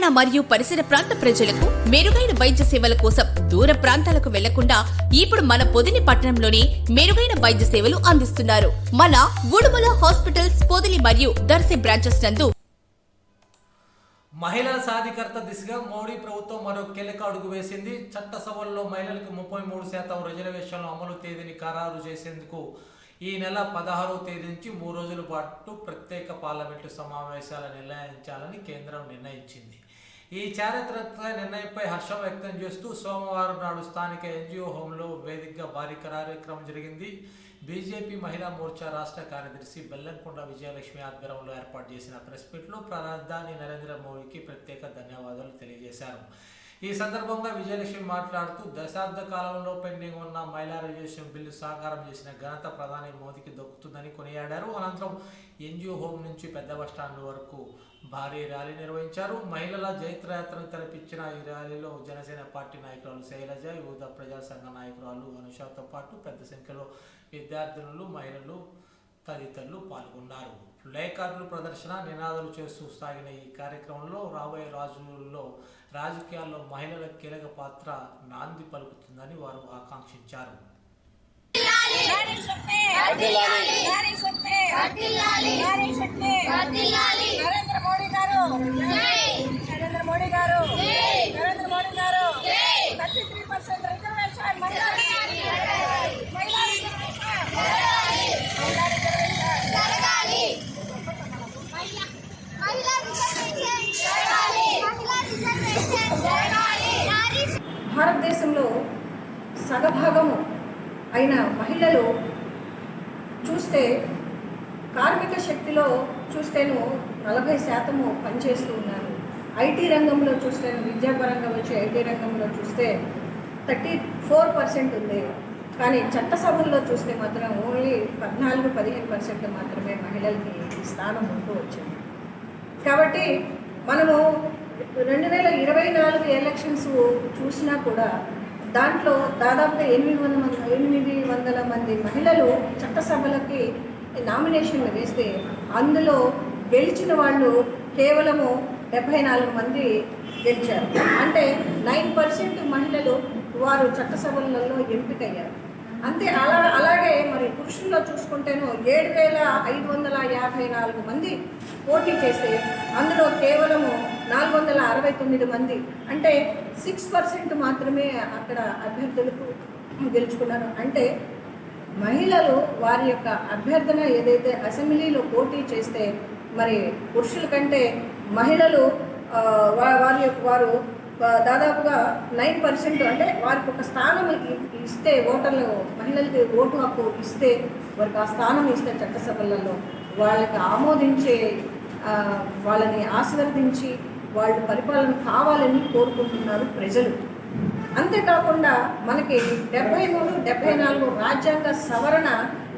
తెలంగాణ మరియు పరిసర ప్రాంత ప్రజలకు మెరుగైన వైద్య సేవల కోసం దూర ప్రాంతాలకు వెళ్లకుండా ఇప్పుడు మన పొదిలి పట్టణంలోనే మెరుగైన వైద్య సేవలు అందిస్తున్నారు. మన ఉడుమల హాస్పిటల్స్ పొదిలి మరియు దర్శి బ్రాంచెస్ నందు మహిళల సాధికారత దిశగా మోడీ ప్రభుత్వం మరో కీలక అడుగు వేసింది. చట్టసభల్లో మహిళలకు 33% రిజర్వేషన్ల అమలు తేదీని ఖరారు చేసేందుకు ఈ నెల 16వ తేదీ నుంచి 3 రోజుల పాటు ప్రత్యేక పార్లమెంటు సమావేశాలు నిర్వహించాలని కేంద్రం నిర్ణయించింది. ఈ చారిత్రక నిర్ణయంపై హర్షం వ్యక్తం చేస్తూ సోమవారం నాడు స్థానిక ఎన్జిఓ హోంలో వేదికగా భారీ కార్యక్రమం జరిగింది. బీజేపీ మహిళా మోర్చా రాష్ట్ర కార్యదర్శి బెల్లంకొండ విజయలక్ష్మి ఆధ్వర్యంలో ఏర్పాటు చేసిన ప్రెస్ మీట్లో ప్రధాని నరేంద్ర మోడీకి ప్రత్యేక ధన్యవాదాలు తెలియజేశారు. ఈ సందర్భంగా విజయలక్ష్మి మాట్లాడుతూ దశాబ్ద కాలంలో పెండింగ్ ఉన్న మహిళా రిజర్వేషన్ బిల్లు సాకారం చేసిన ఘనత ప్రధాని మోదీకి దక్కుతుందని కొనియాడారు. అనంతరం ఎన్జిఓ హోం నుంచి పెద్ద బస్టాండ్ వరకు భారీ ర్యాలీ నిర్వహించారు. మహిళల జైత్రయాత్రను తలపించిన ఈ ర్యాలీలో జనసేన పార్టీ నాయకురాలు శైలజ, యువత ప్రజా సంఘ నాయకురాలు అనుషతో పాటు పెద్ద సంఖ్యలో విద్యార్థినులు, మహిళలు తదితరులు పాల్గొన్నారు. ప్లే కార్డులు ప్రదర్శన, నినాదాలు చేస్తూ సాగిన ఈ కార్యక్రమంలో రాబోయే రోజుల్లో రాజకీయాల్లో మహిళల కీలక పాత్ర నాంది పలుకుతుందని వారు ఆకాంక్షించారు. భారతదేశంలో సగభాగము అయిన మహిళలు చూస్తే కార్మిక శక్తిలో చూస్తేను 40% పనిచేస్తూ ఉన్నారు. ఐటీ రంగంలో చూస్తే, విద్యాపరంగా వచ్చే ఐటీ రంగంలో చూస్తే 34% ఉంది. కానీ చట్టసభల్లో చూస్తే మాత్రం ఓన్లీ 14-15% మాత్రమే మహిళలకి స్థానం ఉంటూ వచ్చింది. కాబట్టి మనము 2024 ఎలక్షన్స్ చూసినా కూడా దాంట్లో దాదాపుగా 800 మంది మహిళలు చట్టసభలకి నామినేషన్లు వేస్తే అందులో గెలిచిన వాళ్ళు కేవలము 74 మంది గెలిచారు. అంటే 9% మహిళలు వారు చట్టసభలలో ఎంపికయ్యారు. అంతే అలాగే మరి పురుషుల్లో చూసుకుంటేనో 7,554 మంది పోటీ చేస్తే అందులో కేవలము 469 మంది, అంటే 6% మాత్రమే అక్కడ అభ్యర్థులకు గెలుచుకున్నారు. అంటే మహిళలు వారి యొక్క అభ్యర్థన ఏదైతే అసెంబ్లీలో పోటీ చేస్తే మరి పురుషుల కంటే మహిళలు వారు దాదాపుగా 9%, అంటే వారికి ఒక స్థానం ఇస్తే, ఓటర్లు మహిళలకి ఓటు హక్కు ఇస్తే, వారికి ఆ స్థానం ఇస్తే చట్టసభలలో వాళ్ళకి ఆమోదించే, వాళ్ళని ఆశీర్వదించి వాళ్ళు పరిపాలన కావాలని కోరుకుంటున్నారు ప్రజలు. అంతేకాకుండా మనకి 73-74 రాజ్యాంగ సవరణ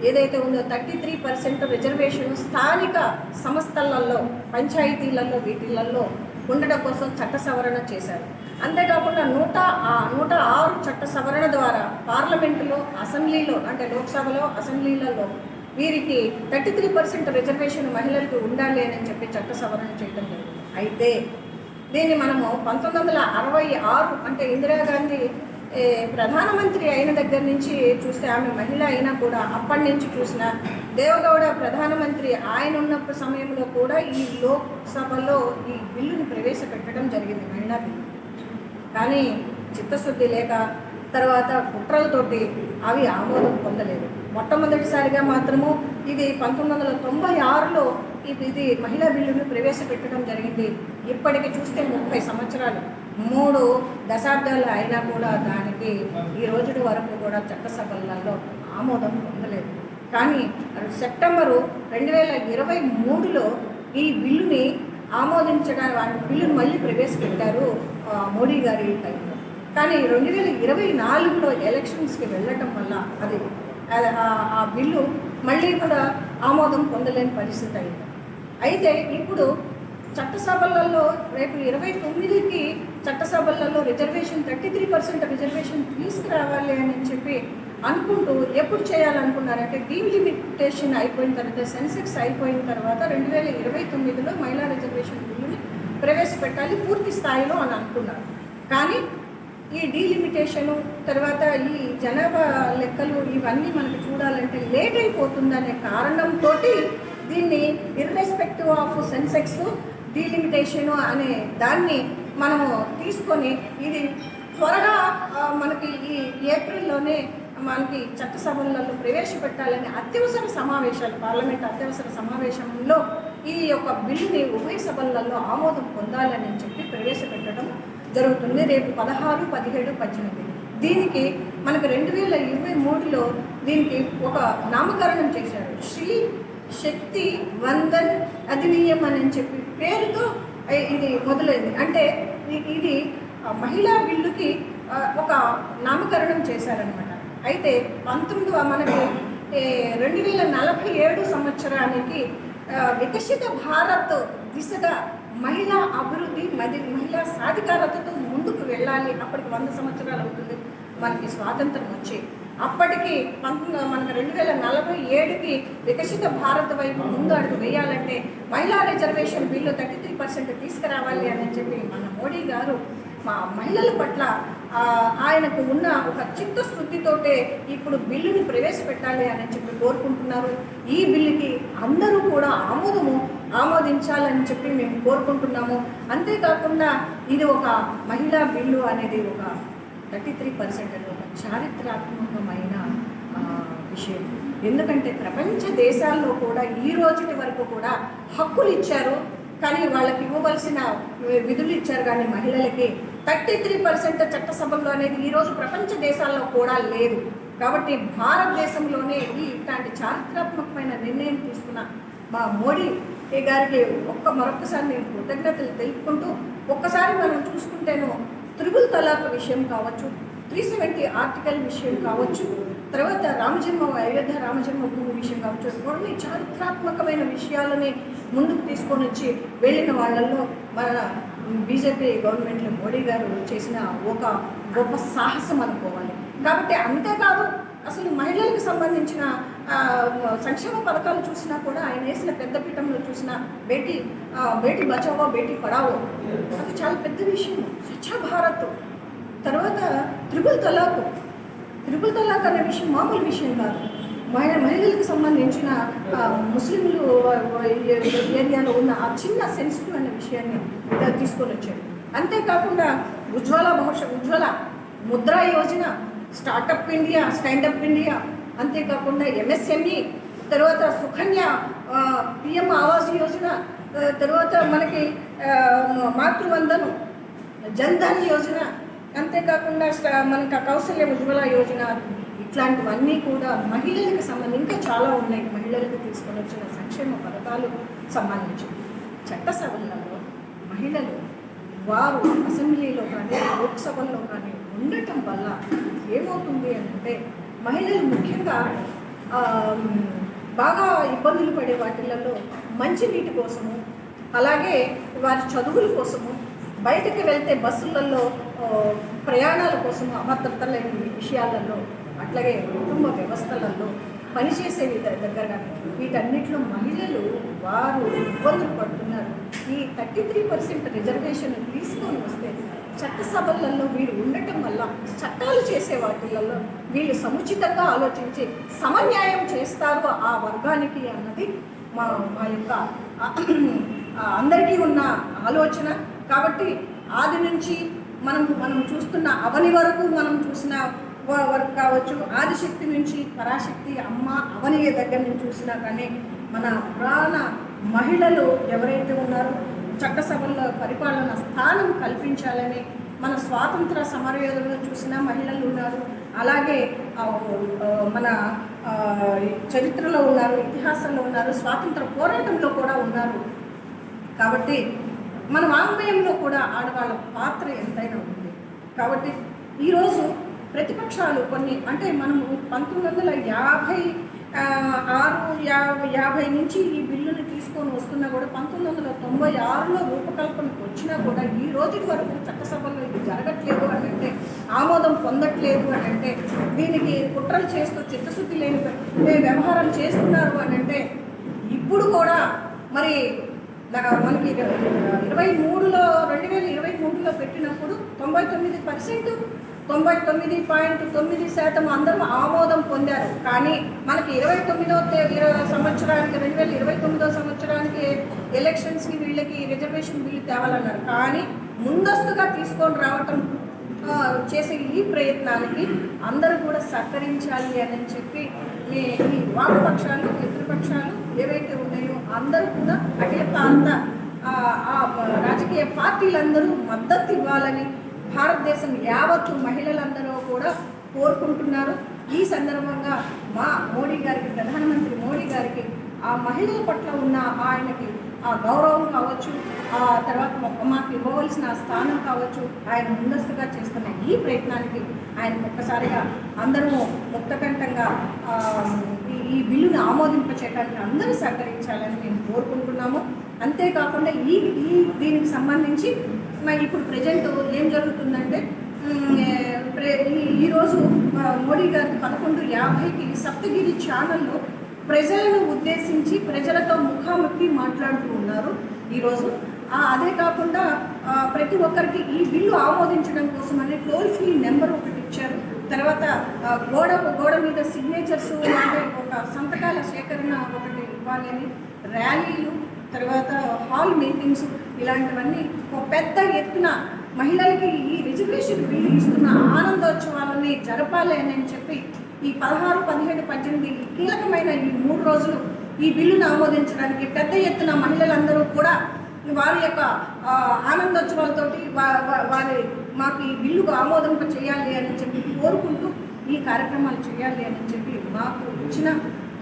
ఏదైతే ఉందో 33% రిజర్వేషన్ స్థానిక సంస్థలలో, పంచాయతీలలో, వీటిలలో ఉండడం కోసం చట్ట సవరణ చేశారు. అంతేకాకుండా 106 చట్ట సవరణ ద్వారా పార్లమెంటులో, అసెంబ్లీలో, అంటే లోక్సభలో, అసెంబ్లీలలో వీరికి 33% రిజర్వేషన్ మహిళలకు ఉండాలి అని చెప్పి చట్ట సవరణ చేయడం జరిగింది. అయితే దీన్ని మనము 1966, అంటే ఇందిరాగాంధీ ప్రధానమంత్రి అయిన దగ్గర నుంచి చూస్తే, ఆమె మహిళ అయినా కూడా అప్పటి నుంచి చూసిన దేవగౌడ ప్రధానమంత్రి ఆయన ఉన్నప్పుడు సమయంలో కూడా ఈ లోక్సభలో ఈ బిల్లుని ప్రవేశపెట్టడం జరిగింది, మహిళా బిల్లు. కానీ చిత్తశుద్ధి లేక తర్వాత కుట్రలతోటి అవి ఆమోదం పొందలేదు. మొట్టమొదటిసారిగా మాత్రము ఇది 1996లో ఇది మహిళా బిల్లును ప్రవేశపెట్టడం జరిగింది. ఇప్పటికి చూస్తే 30 సంవత్సరాలు, 3 దశాబ్దాలు అయినా కూడా దానికి ఈ రోజు వరకు కూడా చట్టసభలలో ఆమోదం పొందలేదు. కానీ సెప్టెంబరు 2023లో ఈ బిల్లుని ఆమోదించడానికి బిల్లును మళ్ళీ ప్రవేశపెట్టారు మోడీ గారి టైంలో. కానీ 2024లో ఎలక్షన్స్కి వెళ్ళటం వల్ల ఆ బిల్లు మళ్ళీ కూడా ఆమోదం పొందలేని పరిస్థితి అయింది. అయితే ఇప్పుడు చట్టసభలలో రేపు 29కి చట్టసభలలో రిజర్వేషన్ 33% రిజర్వేషన్ తీసుకురావాలి అని చెప్పి అనుకుంటూ ఎప్పుడు చేయాలనుకున్నారంటే డీలిమిటేషన్ అయిపోయిన తర్వాత, సెన్సెక్స్ అయిపోయిన తర్వాత 2029లో మహిళా రిజర్వేషన్ బిల్లుని ప్రవేశపెట్టాలి పూర్తి స్థాయిలో అని అనుకున్నారు. కానీ ఈ డీలిమిటేషను తర్వాత ఈ జనాభా లెక్కలు ఇవన్నీ మనకు చూడాలంటే లేట్ అయిపోతుందనే కారణంతో దీన్ని ఇర్రెస్పెక్టివ్ ఆఫ్ సెన్సెక్స్ డీలిమిటేషను అనే దాన్ని మనము తీసుకొని ఇది త్వరగా మనకి ఈ ఏప్రిల్లోనే మనకి చట్టసభలలో ప్రవేశపెట్టాలని అత్యవసర సమావేశాలు పార్లమెంట్ అత్యవసర సమావేశంలో ఈ యొక్క బిల్లుని ఉభయ సభలలో ఆమోదం పొందాలని చెప్పి ప్రవేశపెట్టడం జరుగుతుంది. రేపు 16, 17, 18 దీనికి మనకు 2023లో దీనికి ఒక నామకరణం చేశారు. శ్రీ శక్తి వందన్ అధినియం అని చెప్పి పేరుతో ఇది మొదలైంది. అంటే ఇది మహిళా బిల్లుకి ఒక నామకరణం చేశారనమాట. అయితే మనకి 2047 సంవత్సరానికి వికసిత భారత్ దిశగా మహిళా అభివృద్ధి మహిళా సాధికారతతో ముందుకు వెళ్ళాలి. అప్పటికి 100 సంవత్సరాలు అవుతుంది మనకి స్వాతంత్రం వచ్చి. అప్పటికి మనకు 2047కి వికసిత భారత్ వైపు ముందు అడుగు వేయాలంటే మహిళా రిజర్వేషన్ బిల్లు 33% తీసుకురావాలి అని చెప్పి మన మోడీ గారు మా మహిళల పట్ల ఆయనకు ఉన్న ఒక చిత్తశుద్ధితోటే ఇప్పుడు బిల్లుని ప్రవేశపెట్టాలి అని చెప్పి కోరుకుంటున్నారు. ఈ బిల్లుకి అందరూ కూడా ఆమోదించాలని చెప్పి మేము కోరుకుంటున్నాము. అంతేకాకుండా ఇది ఒక మహిళా బిల్లు అనేది ఒక 33% ఒక చారిత్రాత్మకమైన విషయం. ఎందుకంటే ప్రపంచ దేశాల్లో కూడా ఈ రోజుటి వరకు కూడా హక్కులు ఇచ్చారు, కానీ వాళ్ళకి ఇవ్వవలసిన విధులు ఇచ్చారు. కానీ మహిళలకి 33% చట్టసభల్లో అనేది ఈరోజు ప్రపంచ దేశాల్లో కూడా లేదు. కాబట్టి భారతదేశంలోనే ఇట్లాంటి చారిత్రాత్మకమైన నిర్ణయం తీసుకున్న మా మోడీ గారికి మరొకసారి నేను కృతజ్ఞతలు తెలుపుకుంటూ, ఒక్కసారి మనం చూసుకుంటేనో త్రిపుల్ తలాక్ విషయం కావచ్చు, 370 ఆర్టికల్ విషయం కావచ్చు, తర్వాత అయోధ్య రామజన్మభూమి విషయం కావచ్చు, కొన్ని చారిత్రాత్మకమైన విషయాలని ముందుకు తీసుకొని వచ్చి వెళ్ళిన వాళ్ళల్లో మన బీజేపీ గవర్నమెంట్లో మోడీ గారు చేసిన ఒక గొప్ప సాహసం అనుకోవాలి. కాబట్టి అంతేకాదు, అసలు మహిళలకు సంబంధించిన సంక్షేమ పథకాలు చూసినా కూడా ఆయన వేసిన పెద్దపీఠంలో చూసిన బేటీ బచావో బేటీ పడావో అది చాలా పెద్ద విషయం. స్వచ్ఛ భారత్, తర్వాత త్రిపుల్ తలాక్ అనే విషయం మామూలు విషయం కాదు. మహిళలకు సంబంధించిన ముస్లింలు ఏరియాలో ఉన్న ఆ చిన్న సెన్సిటివ్ అనే విషయాన్ని తీసుకొని వచ్చారు. అంతేకాకుండా Ujjwala Mudra Yojana, startup India, standup India, అంతేకాకుండా ఎంఎస్ఎంఈ, తర్వాత సుకన్య, పిఎం ఆవాస్ యోజన, తర్వాత మనకి మాతృవందనం, జన్ధన్ యోజన, అంతేకాకుండా మనకి కౌశల్య ఉజ్వల యోజన, ఇట్లాంటివన్నీ కూడా మహిళలకు సంబంధించి ఇంకా చాలా ఉన్నాయి. మహిళలకు తీసుకొని వచ్చిన సంక్షేమ పథకాలు సంబంధించి చట్టసభలలో మహిళలు వారు అసెంబ్లీలో కానీ లోక్సభల్లో కానీ ఉండటం వల్ల ఏమవుతుంది అంటే మహిళలు ముఖ్యంగా బాగా ఇబ్బందులు పడే వాటిలలో మంచినీటి కోసము, అలాగే వారి చదువుల కోసము, బయటకు వెళ్తే బస్సులలో ప్రయాణాల కోసము అభద్రత లేని విషయాలలో, అట్లాగే కుటుంబ వ్యవస్థలలో పనిచేసే దగ్గర వీటన్నిటిలో మహిళలు వారు ఇబ్బందులు పడుతున్నారు. ఈ 33% రిజర్వేషన్ తీసుకొని వస్తే చట్టసభలలో వీరు ఉండటం వల్ల చట్టాలు చేసే వాటిలలో వీళ్ళు సముచితంగా ఆలోచించి సమన్యాయం చేస్తారు ఆ వర్గానికి అన్నది మా యొక్క అందరికీ ఉన్న ఆలోచన. కాబట్టి ఆది నుంచి మనం చూస్తున్న అవని వరకు మనం చూసిన వరకు కావచ్చు, ఆదిశక్తి నుంచి పరాశక్తి అమ్మ అవని దగ్గర నుంచి చూసినా కానీ మన పురాణ మహిళలు ఎవరైతే ఉన్నారో చట్టసభల్లో పరిపాలన స్థానం కల్పించాలని మన స్వాతంత్ర సమరయోధులను చూసిన మహిళలు ఉన్నారు. అలాగే మన చరిత్రలో ఉన్నారు, ఇతిహాసంలో ఉన్నారు, స్వాతంత్ర పోరాటంలో కూడా ఉన్నారు. కాబట్టి మన వాంగ్మయంలో కూడా ఆడవాళ్ళ పాత్ర ఎంతైనా ఉంది. కాబట్టి ఈరోజు ప్రతిపక్షాలు కొన్ని అంటే మనము 1950 నుంచి ఈ బిల్లుని తీసుకొని వస్తున్నా కూడా 1996లో రూపకల్పనకు వచ్చినా కూడా ఈ రోజు వరకు చట్టసభలో ఇది జరగట్లేదు అని అంటే, ఆమోదం పొందట్లేదు అని అంటే, దీనికి కుట్రలు చేస్తూ చిత్తశుద్ధి లేని వ్యవహారం చేస్తున్నారు అని అంటే, ఇప్పుడు కూడా మరి మనకి 2023లో పెట్టినప్పుడు 99.9% అందరూ ఆమోదం పొందారు. కానీ మనకి 2029 సంవత్సరానికి ఎలక్షన్స్కి వీళ్ళకి రిజర్వేషన్ బిల్లు తేవాలన్నారు. కానీ ముందస్తుగా తీసుకొని రావటం చేసే ఈ ప్రయత్నానికి అందరూ కూడా సహకరించాలి అని చెప్పి ఈ వామపక్షాలు ఎదురుపక్షాలు ఏవైతే ఉన్నాయో అందరూ కూడా అఖిల భారత రాజకీయ పార్టీలందరూ మద్దతు ఇవ్వాలని భారతదేశం యావత్తు మహిళలందరూ కూడా కోరుకుంటున్నారు. ఈ సందర్భంగా మా మోడీ గారికి, ప్రధానమంత్రి మోడీ గారికి ఆ మహిళల పట్ల ఉన్న ఆయనకి ఆ గౌరవం కావచ్చు, ఆ తర్వాత మాకు ఇవ్వవలసిన స్థానం కావచ్చు, ఆయన ముందస్తుగా చేస్తున్న ఈ ప్రయత్నానికి ఆయన ఒక్కసారిగా అందరూ ముక్తకంఠంగా ఈ బిల్లును ఆమోదింపచేయడానికి అందరూ సహకరించాలని మేము కోరుకుంటున్నాము. అంతేకాకుండా దీనికి సంబంధించి ఇప్పుడు ప్రజెంట్ ఏం జరుగుతుందంటే ఈరోజు మోడీ గారికి 11:50కి సప్తగిరి ఛానల్లో ప్రజలను ఉద్దేశించి ప్రజలతో ముఖాముఖి మాట్లాడుతూ ఉన్నారు ఈరోజు. అదే కాకుండా ప్రతి ఒక్కరికి ఈ బిల్లు ఆమోదించడం కోసమని టోల్ ఫ్రీ నెంబర్ ఒకటి ఇచ్చారు. తర్వాత గోడ మీద సిగ్నేచర్స్ అంటే ఒక సంతకాల సేకరణ ఒకటి ఇవ్వాలని, ర్యాలీలు, తర్వాత హాల్ మీటింగ్స్ ఇలాంటివన్నీ ఒక పెద్ద ఎత్తున మహిళలకి ఈ రిజర్వేషన్ బిల్లు ఇస్తున్న ఆనందోత్సవాలని జరపాలి అని చెప్పి ఈ 16, 17, 18 కీలకమైన ఈ 3 రోజులు ఈ బిల్లును ఆమోదించడానికి పెద్ద ఎత్తున మహిళలందరూ కూడా వారి యొక్క ఆనందోత్సవాలతోటి మాకు ఈ బిల్లు ఆమోదింప చేయాలి అని చెప్పి కోరుకుంటూ ఈ కార్యక్రమాలు చేయాలి అని చెప్పి మాకు ఇచ్చిన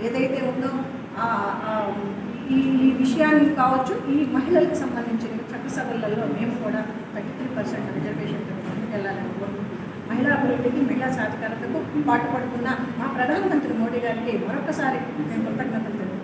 ఏదైతే ఉందో ఈ విషయాన్ని కావచ్చు, ఈ మహిళలకు సంబంధించిన చట్టసభలలో మేము కూడా 33% రిజర్వేషన్తో ముందుకెళ్ళాలని కోరుకుంటున్నాం. మహిళా అభివృద్ధికి, మహిళా సాధికారతకు పాటుపడుతున్న మా ప్రధానమంత్రి మోడీ గారికి మరొకసారి మేము కృతజ్ఞతలు తెలుపుతున్నాం.